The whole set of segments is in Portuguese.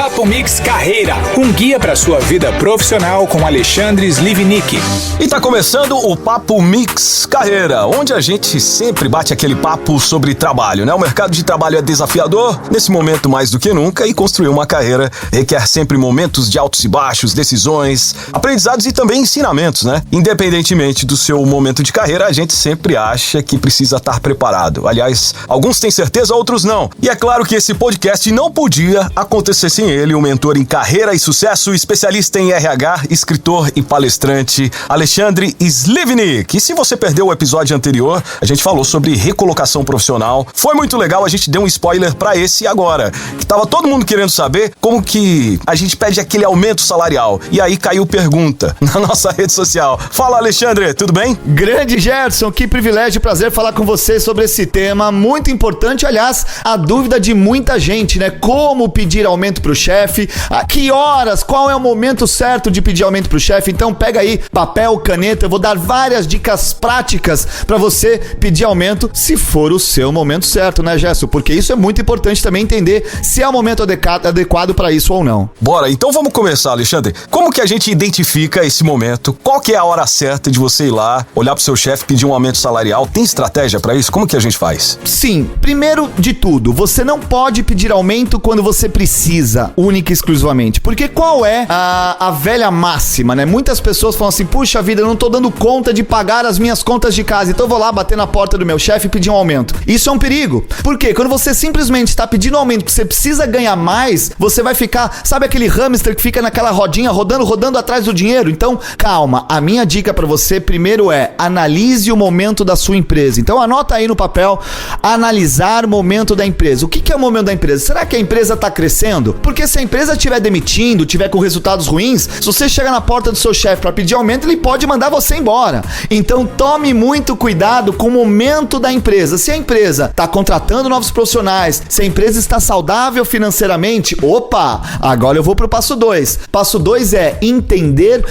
Papo Mix Carreira, um guia para sua vida profissional com Alexandre Slivnik. E tá começando o Papo Mix Carreira, onde a gente sempre bate aquele papo sobre trabalho, né? O mercado de trabalho é desafiador, nesse momento mais do que nunca, e construir uma carreira requer sempre momentos de altos e baixos, decisões, aprendizados e também ensinamentos, né? Independentemente do seu momento de carreira, a gente sempre acha que precisa estar preparado. Aliás, alguns têm certeza, outros não. E é claro que esse podcast não podia acontecer sem ele, o mentor em carreira e sucesso, especialista em RH, escritor e palestrante, Alexandre Slivnik. E se você perdeu o episódio anterior, a gente falou sobre recolocação profissional. Foi muito legal, a gente deu um spoiler pra esse agora. Que tava todo mundo querendo saber como que a gente pede aquele aumento salarial. E aí caiu pergunta na nossa rede social. Fala, Alexandre, tudo bem? Grande Gerson, que privilégio e prazer falar com você sobre esse tema muito importante. Aliás, a dúvida de muita gente, né? Como pedir aumento pro chefe? A que horas? Qual é o momento certo de pedir aumento pro chefe? Então pega aí papel, caneta, eu vou dar várias dicas práticas para você pedir aumento se for o seu momento certo, né, Gerson? Porque isso é muito importante também entender se é o momento adequado para isso ou não. Bora, então vamos começar, Alexandre. Como que a gente identifica esse momento? Qual que é a hora certa de você ir lá, olhar pro seu chefe, pedir um aumento salarial? Tem estratégia para isso? Como que a gente faz? Sim, primeiro de tudo, você não pode pedir aumento quando você precisa, única e exclusivamente. Porque qual é a velha máxima, né? Muitas pessoas falam assim, puxa vida, eu não tô dando conta de pagar as minhas contas de casa, então eu vou lá bater na porta do meu chefe e pedir um aumento. Isso é um perigo. Por quê? Quando você simplesmente está pedindo um aumento porque você precisa ganhar mais, você vai ficar, sabe aquele hamster que fica naquela rodinha rodando atrás do dinheiro? Então, calma. A minha dica para você primeiro é analise o momento da sua empresa. Então anota aí no papel, analisar o momento da empresa. O que é o momento da empresa? Será que a empresa está crescendo? Porque se a empresa estiver demitindo, estiver com resultados ruins, se você chegar na porta do seu chefe para pedir aumento, ele pode mandar você embora. Então tome muito cuidado com o momento da empresa. Se a empresa está contratando novos profissionais, se a empresa está saudável financeiramente, opa, agora eu vou pro passo 2. Passo 2 é entender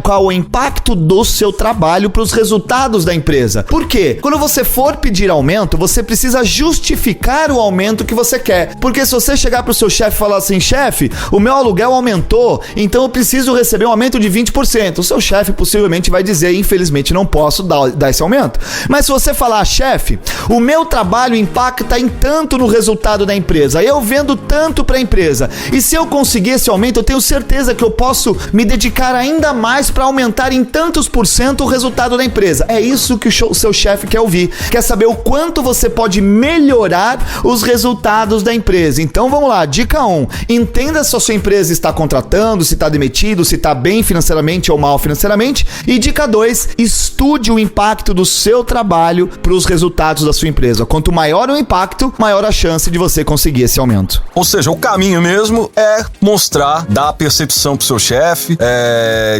qual o impacto do seu trabalho para os resultados da empresa. Por quê? Quando você for pedir aumento, você precisa justificar o aumento que você quer. Porque se você chegar pro seu chefe e falar assim, chefe, o meu aluguel aumentou, então eu preciso receber um aumento de 20%. O seu chefe possivelmente vai dizer, infelizmente não posso dar esse aumento. Mas se você falar, chefe, o meu trabalho impacta em tanto no resultado da empresa, eu vendo tanto para a empresa, e se eu conseguir esse aumento, eu tenho certeza que eu posso me dedicar ainda mais para aumentar em tantos por cento o resultado da empresa. É isso que o seu chefe quer ouvir. Quer saber o quanto você pode melhorar os resultados da empresa. Então vamos lá, dica 1. Entenda se a sua empresa está contratando, se está demitido, se está bem financeiramente ou mal financeiramente. E dica 2, estude o impacto do seu trabalho para os resultados da sua empresa. Quanto maior o impacto, maior a chance de você conseguir esse aumento. Ou seja, o caminho mesmo é mostrar, dar a percepção pro seu chefe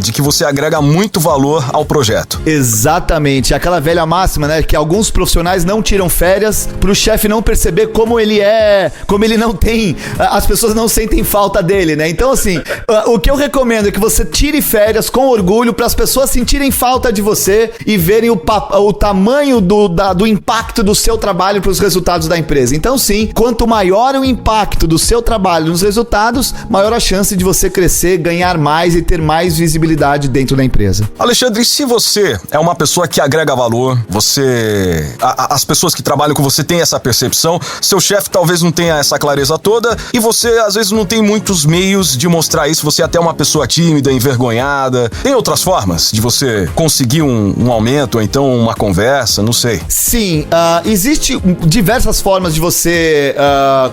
de que você agrega muito valor ao projeto. Exatamente. Aquela velha máxima, né? Que alguns profissionais não tiram férias pro chefe não perceber como ele não tem, as pessoas não sentem falta dele, né? Então, assim, o que eu recomendo é que você tire férias com orgulho para as pessoas sentirem falta de você e verem o tamanho do impacto do seu trabalho para os resultados da empresa. Então, sim, quanto maior o impacto do seu trabalho nos resultados, maior a chance de você crescer, ganhar mais e ter mais visibilidade dentro da empresa. Alexandre, se você é uma pessoa que agrega valor, as pessoas que trabalham com você têm essa percepção, seu chefe talvez não tenha essa clareza toda e você às vezes não tem muitos meios de mostrar isso, você é até uma pessoa tímida, envergonhada. Tem outras formas de você conseguir um aumento ou então uma conversa, não sei. Sim, existe diversas formas de você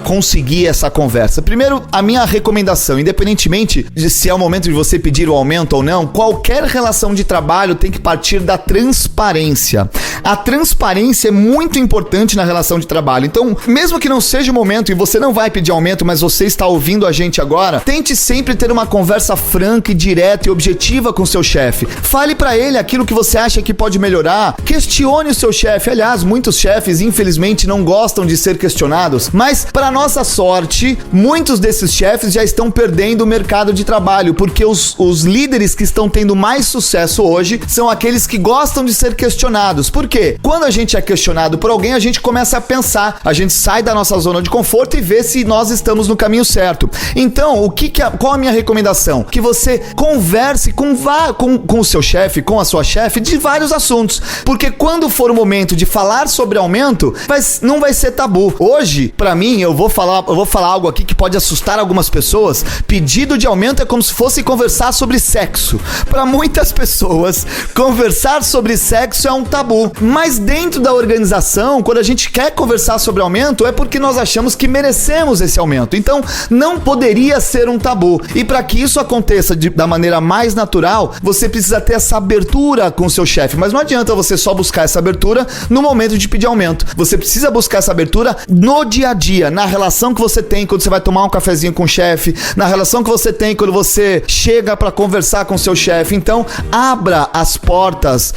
conseguir essa conversa. Primeiro, a minha recomendação, independentemente de se é o momento de você pedir o aumento ou não, qualquer relação de trabalho tem que partir da transparência. A transparência é muito importante na relação de trabalho. Então, mesmo que não seja o momento e você não vai pedir aumento, mas você está ouvindo a gente agora, tente sempre ter uma conversa franca e direta e objetiva com o seu chefe. Fale para ele aquilo que você acha que pode melhorar. Questione o seu chefe. Aliás, muitos chefes, infelizmente, não gostam de ser questionados, mas, para nossa sorte, muitos desses chefes já estão perdendo o mercado de trabalho, porque os líderes que estão tendo mais sucesso hoje são aqueles que gostam de ser questionados. Por quê? Quando a gente é questionado por alguém, a gente começa a pensar, a gente sai da nossa zona de conforto e vê se nós estamos no caminho certo. aumento. Então, qual a minha recomendação? Que você converse com o seu chefe, com a sua chefe, de vários assuntos. Porque quando for o momento de falar sobre aumento, não vai ser tabu. Hoje, pra mim, eu vou falar algo aqui que pode assustar algumas pessoas. Pedido de aumento é como se fosse conversar sobre sexo. Pra muitas pessoas, conversar sobre sexo é um tabu. Mas dentro da organização, quando a gente quer conversar sobre aumento, é porque nós achamos que merecemos esse aumento. Então, não poderia ser um tabu. E para que isso aconteça da maneira mais natural, você precisa ter essa abertura com o seu chefe. Mas não adianta você só buscar essa abertura no momento de pedir aumento. Você precisa buscar essa abertura no dia a dia, na relação que você tem quando você vai tomar um cafezinho com o chefe, na relação que você tem quando você chega para conversar com o seu chefe. Então, abra as portas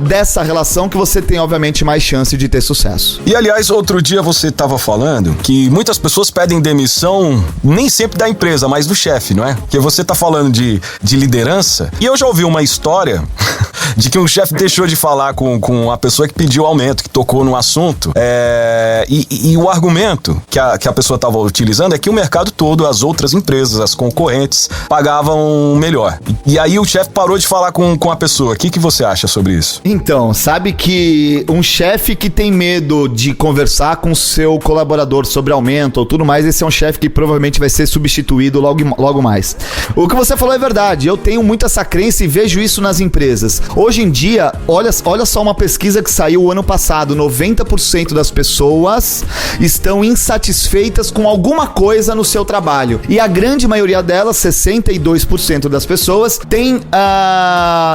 dessa relação que você tem, obviamente, mais chance de ter sucesso. E, aliás, outro dia você estava falando que muitas pessoas pedem demissão nem sempre da empresa, mas do chefe, não é? Porque você tá falando de liderança, e eu já ouvi uma história de que um chefe deixou de falar com a pessoa que pediu aumento, que tocou no assunto, e o argumento que a pessoa estava utilizando é que o mercado todo, as outras empresas, as concorrentes, pagavam melhor. E aí o chefe parou de falar com a pessoa. O que você acha sobre isso? Então, sabe que um chefe que tem medo de conversar com seu colaborador sobre aumento ou tudo mais, esse é um chefe que provavelmente vai ser substituído logo mais. O que você falou é verdade. Eu tenho muito essa crença e vejo isso nas empresas. Hoje em dia, olha só uma pesquisa que saiu o ano passado, 90% das pessoas estão insatisfeitas com alguma coisa no seu trabalho. E a grande maioria delas, 62% das pessoas,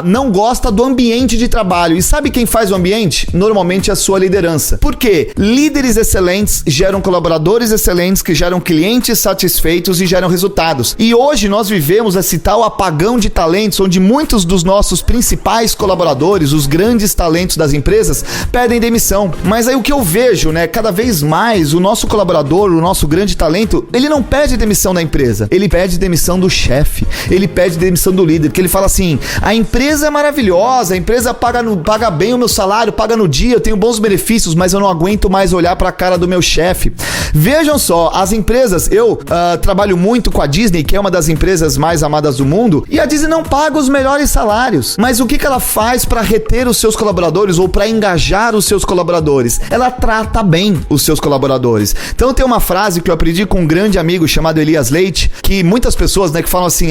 não gosta do ambiente de trabalho. E sabe quem faz o ambiente? Normalmente a sua liderança. Por quê? Líderes excelentes geram colaboradores excelentes que geram clientes satisfeitos e geram resultados. E hoje nós vivemos esse tal apagão de talentos, onde muitos dos nossos principais colaboradores, os grandes talentos das empresas, pedem demissão. Mas aí o que eu vejo, né, cada vez mais, o nosso colaborador, o nosso grande talento, ele não pede demissão da empresa, ele pede demissão do chefe, ele pede demissão do líder, porque ele fala assim: a empresa é maravilhosa, a empresa paga bem o meu salário, paga no dia, eu tenho bons benefícios, mas eu não aguento mais olhar para a cara do meu chefe. Vejam só, as empresas, eu trabalho muito com a Disney, que é uma das empresas mais amadas do mundo, e a Disney não paga os melhores salários. Mas o que ela faz para reter os seus colaboradores ou para engajar os seus colaboradores? Ela trata bem os seus colaboradores. Então tem uma frase que eu aprendi com um grande amigo chamado Elias Leite, que muitas pessoas, né, que falam assim: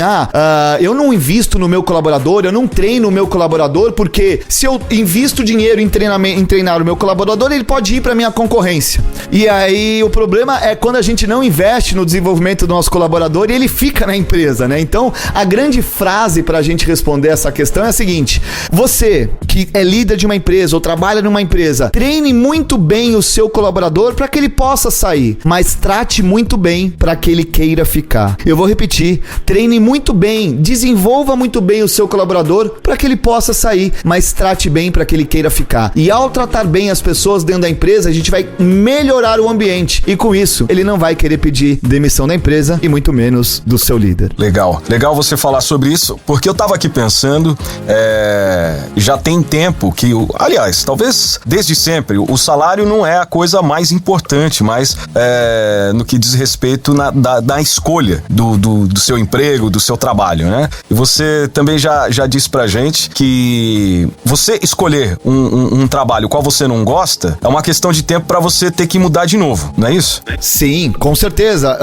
eu não invisto no meu colaborador, eu não treino o meu colaborador, porque se eu invisto dinheiro em treinar o meu colaborador, ele pode ir para minha concorrência. E aí o problema é quando a gente não investe no desenvolvimento do nosso colaborador e ele fica na empresa, né? Então a grande frase para a gente responder essa questão é a seguinte: você que é líder de uma empresa ou trabalha numa empresa, treine muito bem o seu colaborador para que ele possa sair, mas trate muito bem para que ele queira ficar. Eu vou repetir: treine muito bem, desenvolva muito bem o seu colaborador para que ele possa sair, mas trate bem para que ele queira ficar. E ao tratar bem as pessoas dentro da empresa, a gente vai melhorar o ambiente, e com isso ele não vai querer pedir demissão da empresa e muito menos do seu líder. Legal você falar sobre isso, porque eu tava aqui pensando, já tem tempo que, aliás, talvez desde sempre, o salário não é a coisa mais importante, mas no que diz respeito da escolha do seu emprego, do seu trabalho, né? E você também já disse pra gente que você escolher um trabalho qual você não gosta é uma questão de tempo pra você ter que mudar de novo, não é isso? Sim, com certeza,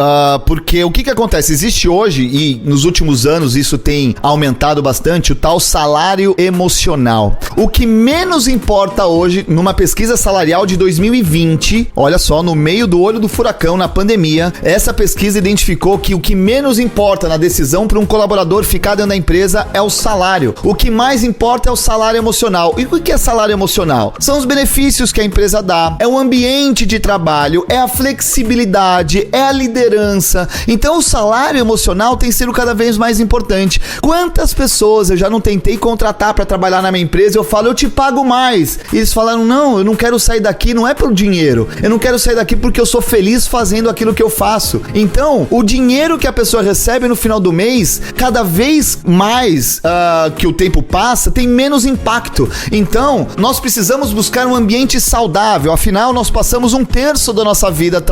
porque o que acontece? Existe hoje, e nos últimos anos isso tem aumentado bastante, o tal salário emocional. O que menos importa hoje, numa pesquisa salarial de 2020, olha só, no meio do olho do furacão, na pandemia, essa pesquisa identificou que o que menos importa na decisão para um colaborador ficar dentro da empresa é o salário. O que mais importa é o salário emocional. E o que é salário emocional? São os benefícios que a empresa dá, é o ambiente de trabalho, é a flexibilidade, é a liderança. Então o salário emocional tem sido cada vez mais importante. Quantas pessoas eu já não tentei contratar pra trabalhar na minha empresa, eu falo, eu te pago mais. E eles falaram, não, eu não quero sair daqui, não é pelo dinheiro. Eu não quero sair daqui porque eu sou feliz fazendo aquilo que eu faço. Então, o dinheiro que a pessoa recebe no final do mês, cada vez mais que o tempo passa, tem menos impacto. Então, nós precisamos buscar um ambiente saudável. Afinal, nós passamos 1/3 da nossa vida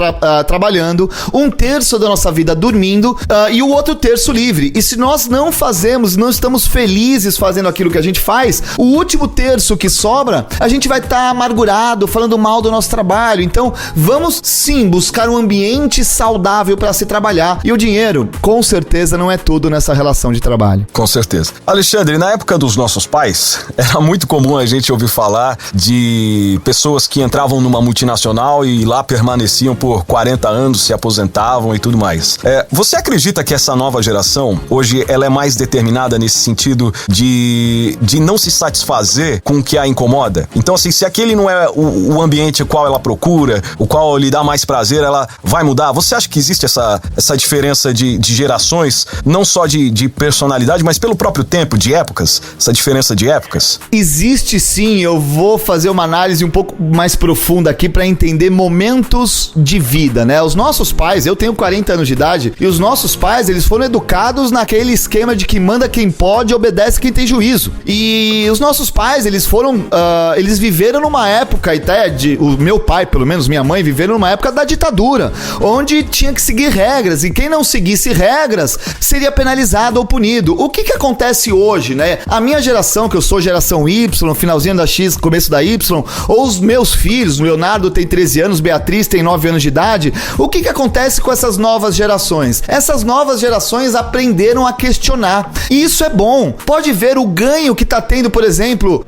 trabalhando, 1/3 da nossa vida dormindo, e o outro terço livre. E se nós não fazemos, não estamos felizes fazendo aquilo que a gente faz, o último terço que sobra, a gente vai estar amargurado, falando mal do nosso trabalho. Então, vamos sim buscar um ambiente saudável para se trabalhar. E o dinheiro, com certeza, não é tudo nessa relação de trabalho. Com certeza. Alexandre, na época dos nossos pais, era muito comum a gente ouvir falar de pessoas que entravam numa multinacional e lá permaneciam por 40 anos, se aposentavam e tudo mais. Você acredita que essa nova geração, hoje, ela é mais determinada nesse sentido de não se satisfazer com o que a incomoda? Então, assim, se aquele não é o ambiente o qual ela procura, o qual lhe dá mais prazer, ela vai mudar? Você acha que existe essa diferença de gerações, não só de personalidade, mas pelo próprio tempo, de épocas? Essa diferença de épocas? Existe sim, eu vou fazer uma análise um pouco mais profunda aqui para entender momentos de vida, né? Os nossos pais, eu tenho 40 anos de idade, e os nossos pais, eles foram educados naquele esquema de que manda quem pode, obedece quem tem juízo. E os nossos pais, eles foram, eles viveram numa época, até o meu pai, pelo menos minha mãe, viveram numa época da ditadura, onde tinha que seguir regras, e quem não seguisse regras seria penalizado ou punido. O que acontece hoje, né? A minha geração, que eu sou geração Y, finalzinho da X, começo da Y, ou os meus filhos, o Leonardo tem 13 anos, Beatriz tem 9 anos de idade, o que acontece com essas novas gerações? Essas novas gerações aprenderam a questionar, e isso é bom. Pode ver o ganho que tá tendo, por exemplo,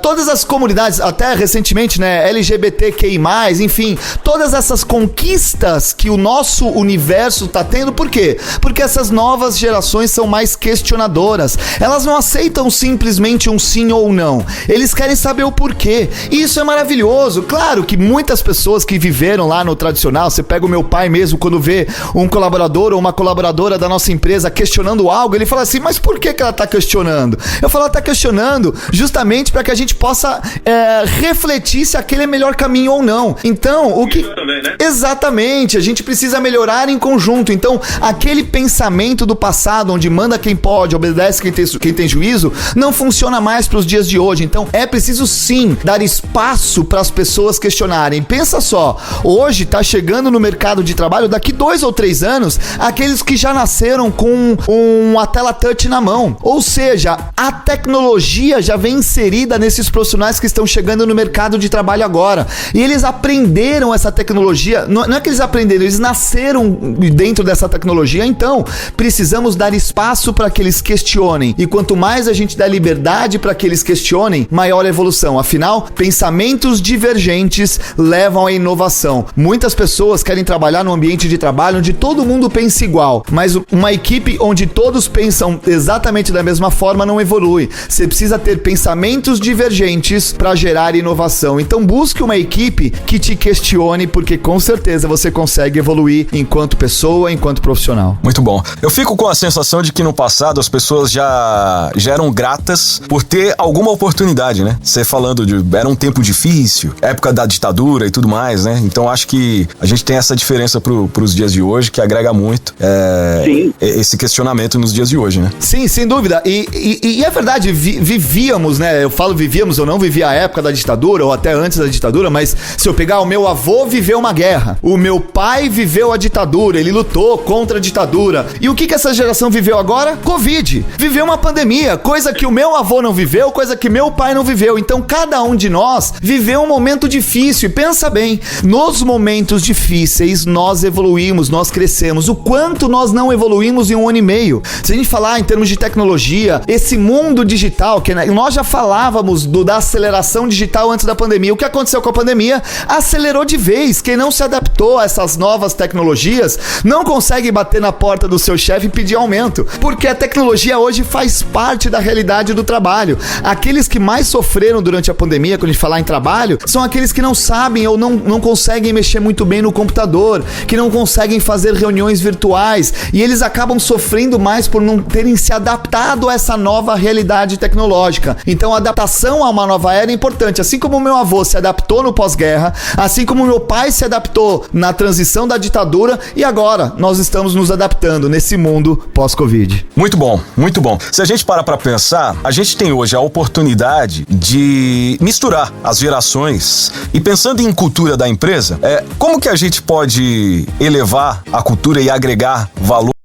todas as comunidades, até recentemente, né, LGBTQI+, enfim, todas essas conquistas que o nosso universo tá tendo. Por quê? Porque essas novas gerações são mais questionadoras. Elas não aceitam simplesmente um sim ou não. Eles querem saber o porquê. E isso é maravilhoso. Claro que muitas pessoas que viveram lá no tradicional, você pega o meu pai mesmo, quando vê um colaborador ou uma colaboradora da nossa empresa questionando algo, ele fala assim, mas por que ela tá questionando? Eu falo, ela tá questionando justamente para que a gente possa refletir se aquele é o melhor caminho ou não. Então, o que... também, né? Exatamente, a gente precisa melhorar em conjunto. Então, aquele pensamento do passado, onde manda quem pode, obedece quem tem juízo, não funciona mais para os dias de hoje. Então, é preciso sim dar espaço para as pessoas questionarem. Pensa só, hoje tá chegando no mercado de trabalho, daqui 2 ou 3 anos, aqueles que já nasceram com uma tela touch na mão. Ou seja, a tecnologia já vem inserida nesses profissionais que estão chegando no mercado de trabalho agora. E eles aprenderam essa tecnologia, não é que eles aprenderam, eles nasceram dentro dessa tecnologia. Então, precisamos dar espaço para que eles questionem. E quanto mais a gente dá liberdade para que eles questionem, maior a evolução. Afinal, pensamentos divergentes levam à inovação. Muitas pessoas querem trabalhar num ambiente de trabalho onde todo mundo pensa igual, mas uma equipe onde todos pensam exatamente da mesma forma não evolui. Você precisa ter pensamentos divergentes para gerar inovação. Então, busque uma equipe que te questione, porque com certeza você consegue evoluir enquanto pessoa, enquanto profissional. Muito bom. Eu fico com a sensação de que no passado as pessoas já eram gratas por ter alguma oportunidade, né? Você falando era um tempo difícil, época da ditadura e tudo mais, né? Então acho que a gente tem essa diferença pros dias de hoje, que agrega muito esse questionamento nos dias de hoje, né? Sim, sem dúvida. E é verdade, vivíamos, né? Eu falo vivíamos, eu não vivi a época da ditadura ou até antes da ditadura, mas se eu pegar o meu avô viveu uma guerra, o meu pai viveu a ditadura, ele lutou contra a ditadura. E o que essa geração viveu agora? Covid. Viveu uma pandemia, coisa que o meu avô não viveu, coisa que meu pai não viveu. Então cada um de nós viveu um momento difícil. E pensa bem, nos momentos difíceis nós evoluímos, nós crescemos. O quanto nós não evoluímos em 1 ano e meio. Se a gente falar em termos de tecnologia, esse mundo digital, que nós já falávamos da aceleração digital antes da pandemia. O que aconteceu com a pandemia? Acelerou de vez. Quem não se adaptou a essas novas tecnologias não consegue bater na porta do seu chefe e pedir aumento, porque a tecnologia hoje faz parte da realidade do trabalho. Aqueles que mais sofreram durante a pandemia, quando a gente falar em trabalho, são aqueles que não sabem ou não conseguem mexer muito bem no computador, que não conseguem fazer reuniões virtuais, e eles acabam sofrendo mais por não terem se adaptado a essa nova realidade realidade tecnológica. Então a adaptação a uma nova era é importante. Assim como o meu avô se adaptou no pós-guerra, assim como o meu pai se adaptou na transição da ditadura, e agora nós estamos nos adaptando nesse mundo pós-Covid. Muito bom, muito bom. Se a gente parar pra pensar, a gente tem hoje a oportunidade de misturar as gerações. E pensando em cultura da empresa, como que a gente pode elevar a cultura e agregar valor